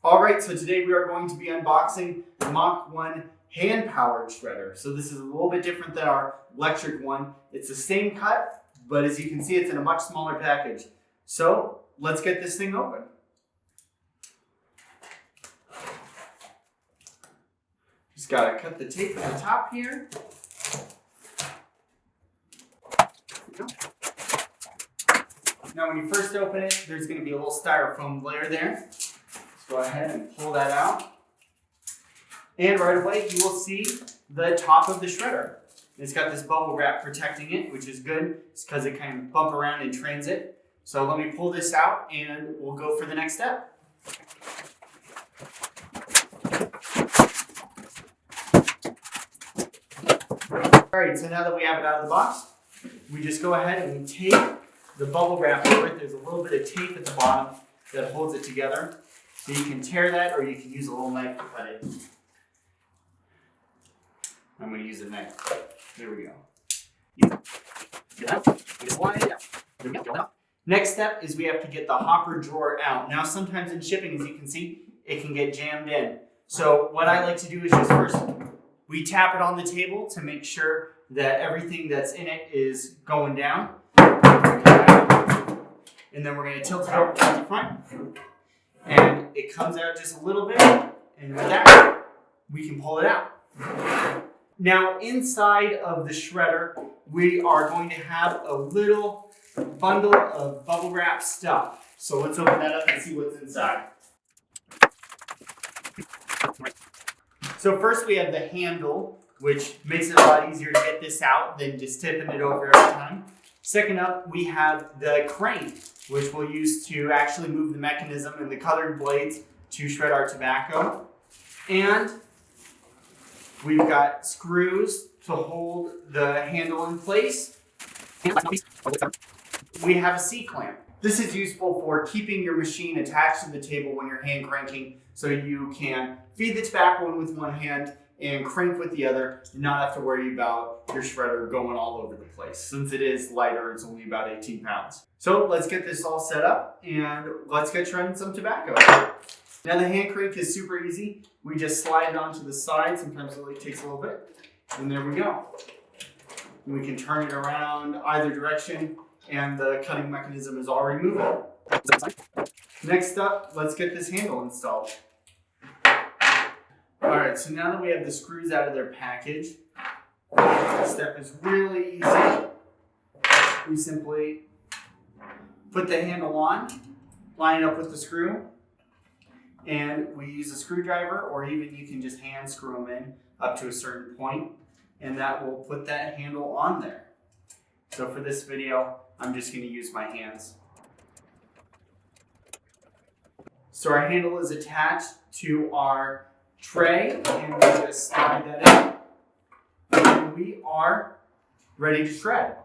All right, so today we are going to be unboxing the Mach 1 hand-powered shredder. So this is a little bit different than our electric one. It's the same cut, but as you can see, it's in a much smaller package. So let's get this thing open. Just gotta cut the tape at the top here. Now when you first open it, there's going to be a little styrofoam layer there. Let's go ahead and pull that out. And right away you will see the top of the shredder. It's got this bubble wrap protecting it, which is good. It's because it kind of bump around in transit. So let me pull this out and we'll go for the next step. Alright, so now that we have it out of the box, we just go ahead and we tape the bubble wrap over it. There's a little bit of tape at the bottom that holds it together. So you can tear that or you can use a little knife to cut it. I'm going to use a knife. There we go. Next step is we have to get the hopper drawer out. Now sometimes in shipping, as you can see, it can get jammed in. So what I like to do is just first, we tap it on the table to make sure that everything that's in it is going down. And then we're going to tilt it over to the front. And it comes out just a little bit. And with that, we can pull it out. Now inside of the shredder, we are going to have a little bundle of bubble wrap stuff. So let's open that up and see what's inside. So first we have the handle, which makes it a lot easier to get this out than just tipping it over every time. Second up, we have the crane, which we'll use to actually move the mechanism and the colored blades to shred our tobacco. And we've got screws to hold the handle in place. We have a C-clamp. This is useful for keeping your machine attached to the table when you're hand cranking, so you can feed the tobacco in with one hand and crank with the other and not have to worry about your shredder going all over the place. Since it is lighter, it's only about 18 pounds. So let's get this all set up and let's get shredding some tobacco. Now the hand crank is super easy. We just slide it onto the side. Sometimes it only takes a little bit. And there we go. And we can turn it around either direction and the cutting mechanism is already moving. Next up, let's get this handle installed. Alright, so now that we have the screws out of their package, the step is really easy. We simply put the handle on, line it up with the screw, and we use a screwdriver, or even you can just hand screw them in up to a certain point, and that will put that handle on there. So for this video, I'm just going to use my hands. So our handle is attached to our tray, and we just slide that in. And we are ready to shred.